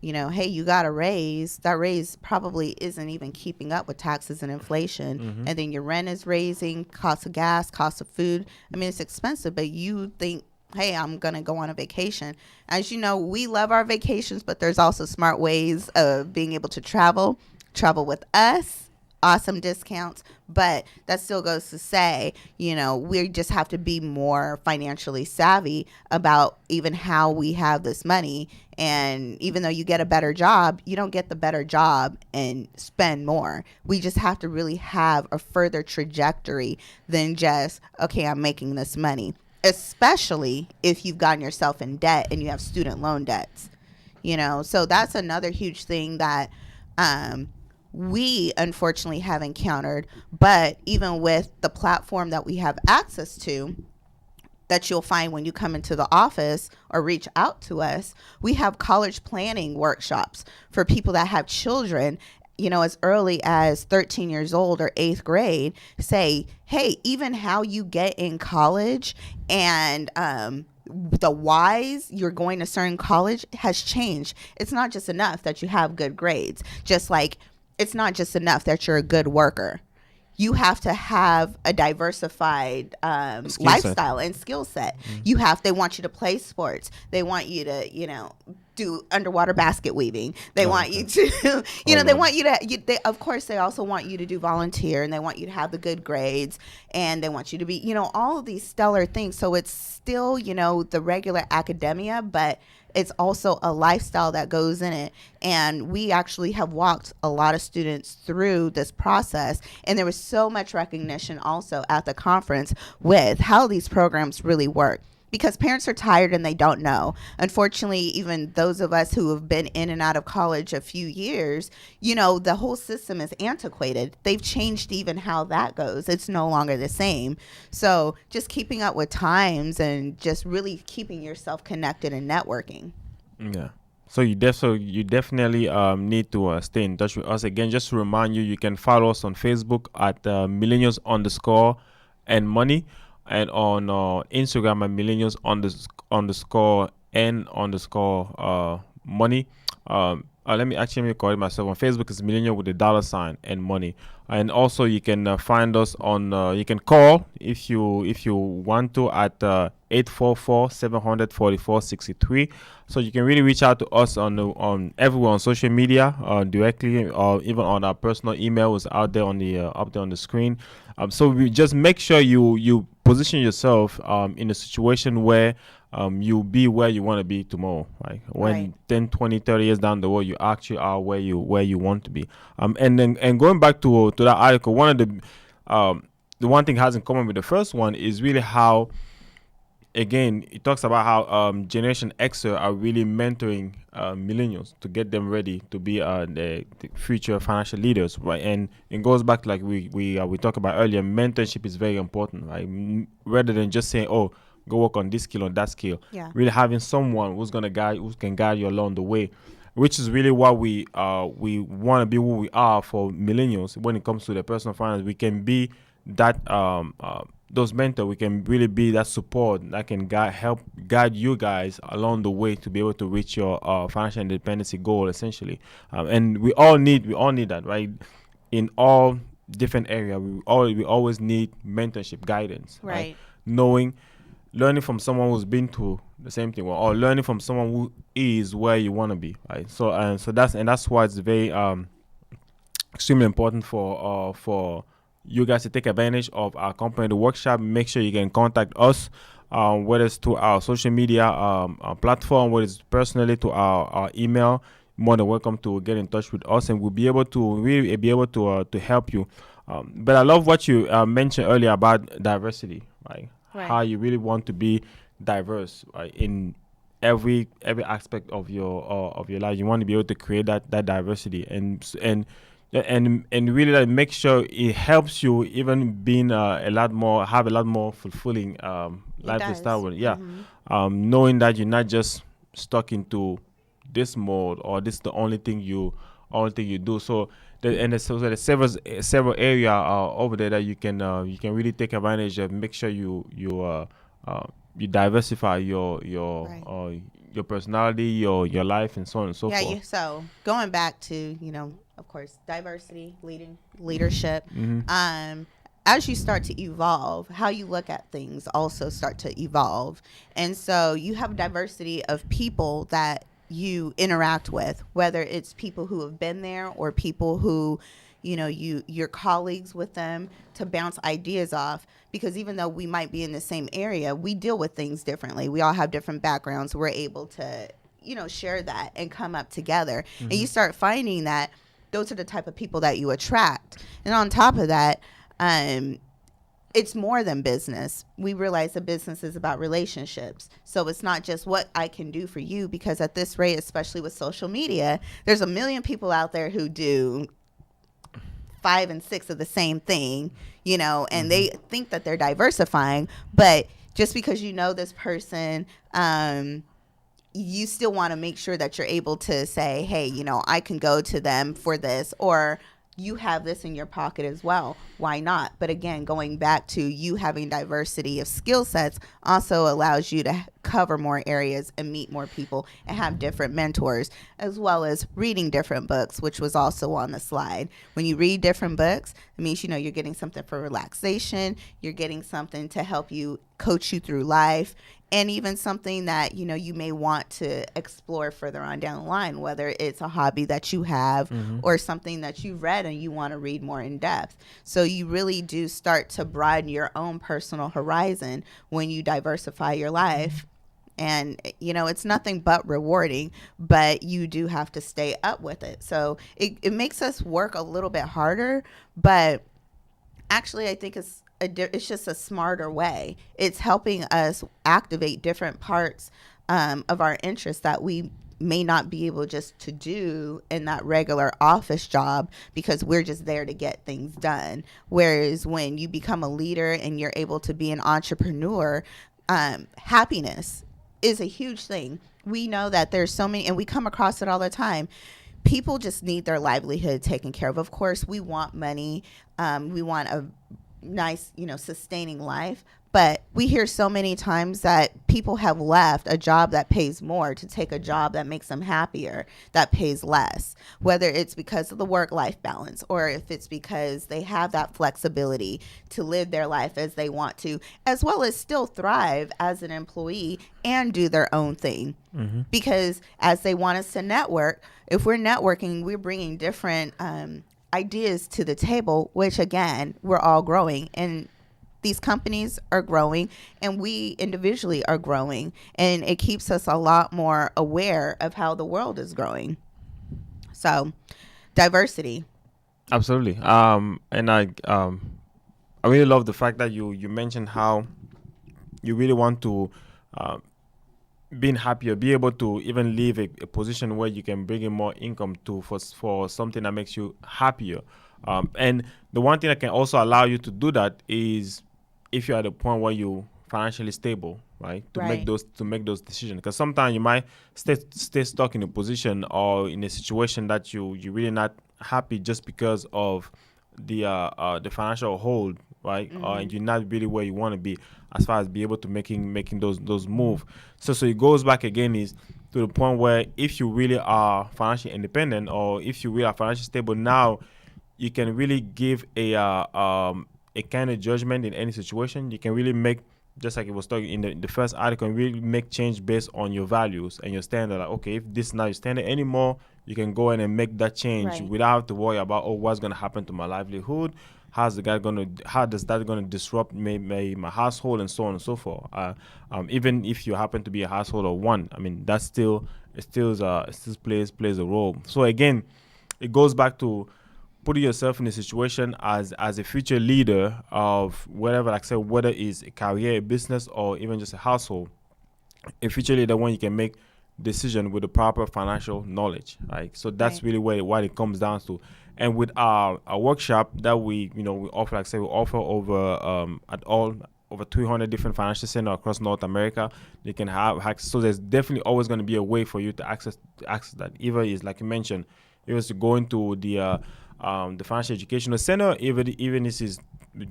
hey, you got a raise. That raise probably isn't even keeping up with taxes and inflation. Mm-hmm. And then your rent is raising, cost of gas, cost of food. I mean, it's expensive, but you think, hey, I'm going to go on a vacation. As you know, we love our vacations, but there's also smart ways of being able to travel with us. Awesome discounts, but that still goes to say, we just have to be more financially savvy about even how we have this money. And even though you get a better job, you don't get the better job and spend more. We just have to really have a further trajectory than just, okay, I'm making this money, especially if you've gotten yourself in debt and you have student loan debts, so that's another huge thing that, we unfortunately have encountered. But even with the platform that we have access to, that you'll find when you come into the office or reach out to us, we have college planning workshops for people that have children, as early as 13 years old or 8th grade. Say, hey, even how you get in college and the whys you're going to certain college has changed. It's not just enough that you have good grades. Just like it's not just enough that you're a good worker. You have to have a diversified lifestyle and skill set. They want you to play sports. They want you to, do underwater basket weaving. They want you to, they want you to, of course, they also want you to do volunteer, and they want you to have the good grades, and they want you to be, all of these stellar things. So it's still, the regular academia, but it's also a lifestyle that goes in it. And we actually have walked a lot of students through this process. And there was so much recognition also at the conference with how these programs really work. Because parents are tired and they don't know. Unfortunately, even those of us who have been in and out of college a few years, the whole system is antiquated. They've changed even how that goes. It's no longer the same. So just keeping up with times and just really keeping yourself connected and networking. Yeah. So you definitely need to stay in touch with us. Again, just to remind you, you can follow us on Facebook at Millennials_and Money. And on Instagram at Millennials_and_money. Let me correct myself. On Facebook, it's Millennial with the $ and money. And also you can find us on. You can call if you want to at 844-744-63. So you can really reach out to us on everywhere on social media directly, or even on our personal email is out there on the screen. So we just make sure you position yourself in a situation where you'll be where you want to be tomorrow, right? When 10, 20, 30 years down the road, you actually are where you want to be. And going back to that article, one of the one thing has in common with the first one is really how, again, it talks about how Generation Xer are really mentoring millennials to get them ready to be the future financial leaders, right? And it goes back, like we talked about earlier, mentorship is very important, right? Rather than just saying, oh, go work on this skill or that skill. Yeah. Really having someone who can guide you along the way, which is really what we want to be, who we are for millennials when it comes to the personal finance. We can be that those mentors. We can really be that support that can help guide you guys along the way to be able to reach your financial independence goal, essentially. And we all need that, right? In all different areas, we always need mentorship, guidance, right? Learning from someone who's been through the same thing, or learning from someone who is where you want to be, right? So that's why it's very extremely important for you guys to take advantage of our company, the workshop. Make sure you can contact us, whether it's to our social media platform, whether it's personally to our email. More than welcome to get in touch with us, and we'll be able to help you. But I love what you mentioned earlier about diversity, right? How you really want to be diverse, right? In every aspect of your life. You want to be able to create that diversity and really like make sure it helps you even being have a lot more fulfilling lifestyle. Knowing that you're not just stuck into this mode, or this is the only thing you do. So there's several area over there that you can really take advantage of. Make sure you diversify your personality, your life, and so on and so forth. So going back to of course, diversity, leadership. As you start to evolve, how you look at things also start to evolve, and so you have diversity of people that you interact with, whether it's people who have been there or people who you're colleagues with them to bounce ideas off, because even though we might be in the same area, we deal with things differently. We all have different backgrounds. We're able to share that and come up together. And you start finding that those are the type of people that you attract. And on top of that, it's more than business. We realize that business is about relationships. So it's not just what I can do for you, because at this rate, especially with social media, there's a million people out there who do 5 and 6 of the same thing, and they think that they're diversifying. But just because this person, you still want to make sure that you're able to say, hey, I can go to them for this, or you have this in your pocket as well. Why not? But again, going back to you having diversity of skill sets also allows you to cover more areas and meet more people and have different mentors, as well as reading different books, which was also on the slide. When you read different books, it means, you're getting something for relaxation, you're getting something to help you coach you through life, and even something that, you may want to explore further on down the line, whether it's a hobby that you have or something that you've read and you want to read more in depth. So you really do start to broaden your own personal horizon when you diversify your life. And, it's nothing but rewarding, but you do have to stay up with it. So it makes us work a little bit harder, but actually I think it's just a smarter way. It's helping us activate different parts of our interests that we may not be able just to do in that regular office job because we're just there to get things done. Whereas when you become a leader and you're able to be an entrepreneur, happiness is a huge thing. We know that there's so many, and we come across it all the time. People just need their livelihood taken care of. Of course, we want money. We want a nice, sustaining life. But we hear so many times that people have left a job that pays more to take a job that makes them happier, that pays less, whether it's because of the work-life balance or if it's because they have that flexibility to live their life as they want to, as well as still thrive as an employee and do their own thing. Because as they want us to network, if we're networking, we're bringing different ideas to the table, which again, we're all growing, and these companies are growing and we individually are growing, and it keeps us a lot more aware of how the world is growing. So diversity. Absolutely. And I really love the fact that you mentioned how you really want to being happier, be able to even leave a position where you can bring in more income for something that makes you happier. And the one thing that can also allow you to do that is if you're at a point where you're financially stable, right? To make those decisions. Because sometimes you might stay stuck in a position or in a situation that you're really not happy just because of the financial hold, right? And you're not really where you want to be as far as be able to making those moves. So it goes back again is to the point where if you really are financially independent or if you really are financially stable now, you can really give a kind of judgment in any situation. You can really make, just like it was talking in the first article, really make change based on your values and your standard. Like, okay, if this is not your standard anymore, you can go in and make that change without having to worry about, what's going to happen to my livelihood? How does that going to disrupt my household and so on and so forth? Even if you happen to be a household of one, I mean, it still plays a role. So again, it goes back to putting yourself in a situation as a future leader of whatever, like I said, whether it's a career, a business, or even just a household. A future leader when you can make decision with the proper financial knowledge, right? So that's really what it comes down to. And with our workshop that we offer, like I said, we offer over 300 different financial centers across North America. You can have access. So there's definitely always going to be a way for you to access that. Either is like you mentioned, it was to go into the financial educational center, even if it's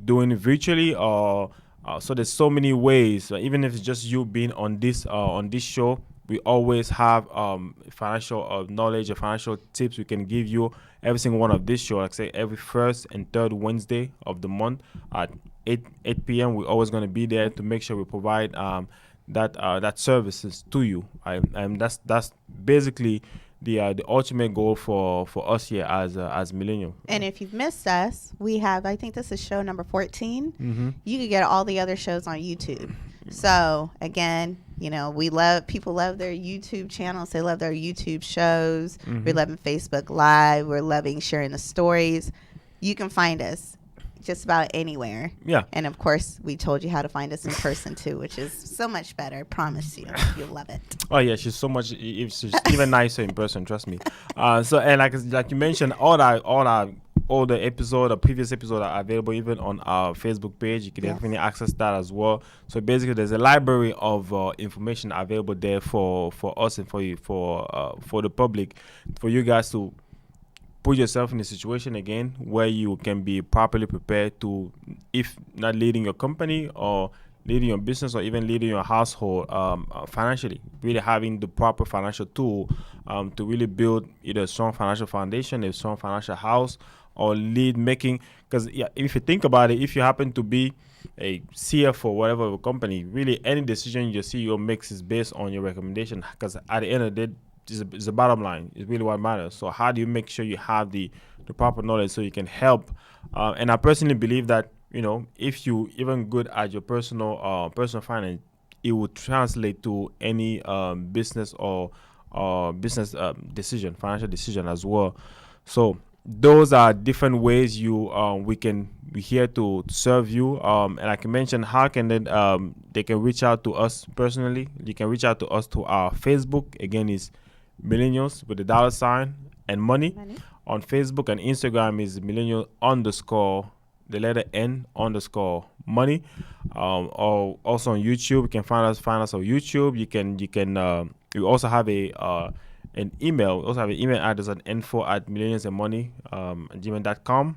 doing it virtually, or so there's so many ways. Even if it's just you being on this show, we always have financial knowledge or financial tips we can give you every single one of this show. Like I say, every first and third Wednesday of the month at 8 p.m. We're always going to be there to make sure we provide that services to you. And that's basically the ultimate goal for us here as Millennial. And if you've missed us, we have, I think this is show number 14. You can get all the other shows on YouTube. So again, people love their YouTube channels. They love their YouTube shows. We're loving Facebook Live. We're loving sharing the stories. You can find us just about anywhere. Yeah. And of course, we told you how to find us in person too, which is so much better. Promise you, you'll love it. Oh yeah, she's so much. She's even nicer in person. Trust me. So and like you mentioned, all the episode or previous episode are available even on our Facebook page. You can definitely access that as well. So basically, there's a library of information available there for us and for you for the public, for you guys to put yourself in a situation again where you can be properly prepared to, if not leading your company or leading your business or even leading your household financially. Really having the proper financial tool to really build either a strong financial foundation, a strong financial house, or lead making. Because if you think about it, if you happen to be a CFO or whatever of a company, really any decision your CEO makes is based on your recommendation. Because at the end of the day, it's the bottom line. It's really what matters. So how do you make sure you have the proper knowledge so you can help? And I personally believe that, if you even good at your personal finance, it will translate to any business or business decision, financial decision as well. So those are different ways we're here to serve you. And like I mentioned, how can they can reach out to us personally? You can reach out to us to our Facebook. Again, is Millennials with the $ and money. On Facebook and Instagram is millennial _ the letter N _ money. Or also on YouTube, you can find us on YouTube. You also have an email. We also have an email address at info@millennialsandmoney@gmail.com.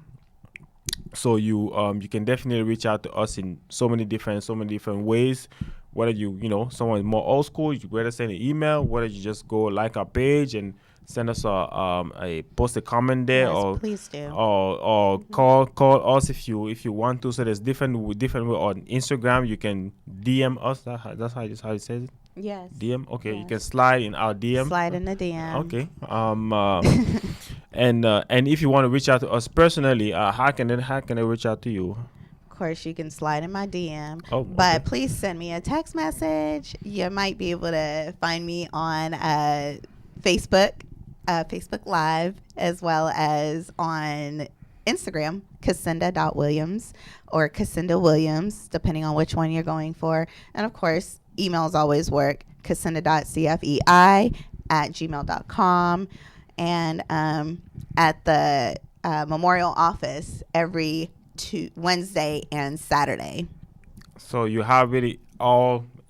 So you can definitely reach out to us in so many different ways. Whether someone is more old school, you better send an email. Whether you just go like our page and send us a post a comment there, yes, please do. Or call us if you want to. So there's different way on Instagram. You can DM us. That's how it says it. Yes. DM. Okay, yes. You can slide in our DM. Slide in the DM. Okay. And if you want to reach out to us personally, how can they reach out to you? Of course, you can slide in my DM. Oh, okay. But please send me a text message. You might be able to find me on Facebook Live, as well as on Instagram, Cassandra.Williams or Cassinda Williams, depending on which one you're going for. And of course, emails always work, cassandra.cfei@gmail.com. And at the Memorial office every Wednesday and Saturday. So you have really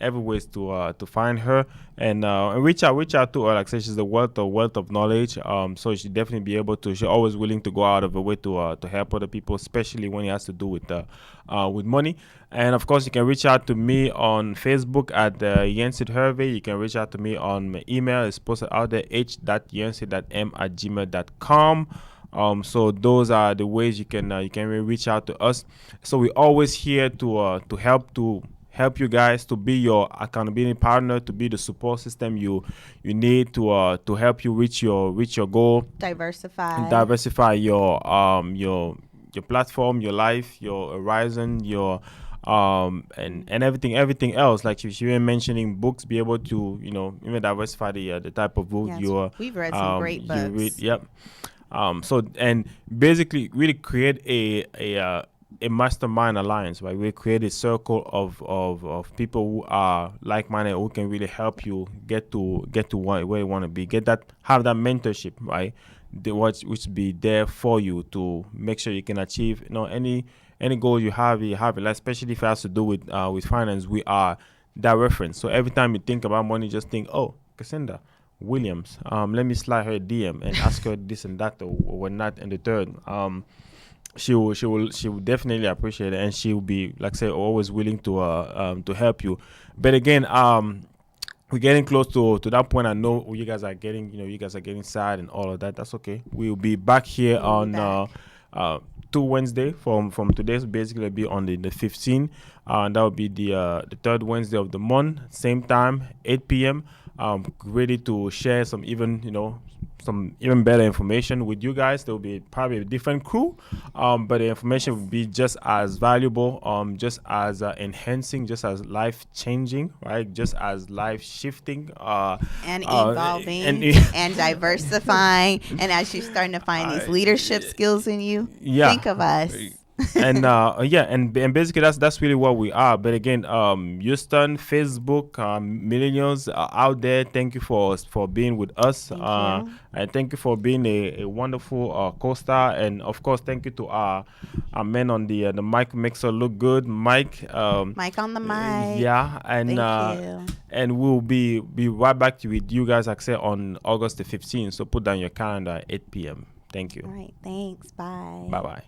every ways to find her and reach out to her. Like I said, she's a wealth of knowledge. So she definitely be able to. She's always willing to go out of her way to help other people, especially when it has to do with money. And of course, you can reach out to me on Facebook at Yensid Hervey. You can reach out to me on my email. It's posted out there, h.yensid.m@gmail.com. So those are the ways you can reach out to us. So we're always here to help you guys, to be your accountability partner, to be the support system you need to help you reach your goal. Diversify your platform, your life, your horizon, your and everything else. Like she was mentioning books, be able to even diversify the type of book we've read some great books. Yep. So and basically really create a mastermind alliance, right? We create a circle of people who are like-minded, who can really help you get to where you want to be, have that mentorship, right? Which be there for you to make sure you can achieve any goal you have it, especially if it has to do with finance. We are that reference. So every time you think about money, just think, oh, Cassandra Williams, let me slide her a DM and ask her this and that or whatnot and the third. She will definitely appreciate it, and she will be, like I say, always willing to help you. But again, we're getting close to that point. I know you guys are getting sad and all of that. That's okay. We'll be back here on 2 Wednesday from today. So basically, it'll be on the 15th. That will be the third Wednesday of the month. Same time, 8 p.m. Ready to share some even better information with you guys. There will be probably a different crew, but the information will be just as valuable, just as enhancing, just as life changing, right? Just as life shifting, and evolving, and diversifying. And as you're starting to find these leadership skills in you, think of us. And and basically that's really what we are. But again, Houston, Facebook, millennials out there, thank you for being with us. And thank you for being a wonderful co-star. And of course, thank you to our men on the mic. Makes us look good, Mike. Mike on the mic. Yeah, and thank you. And we'll be right back with you guys, like I said, on August the 15th. So put down your calendar at 8 p.m. Thank you. All right, thanks. Bye. Bye.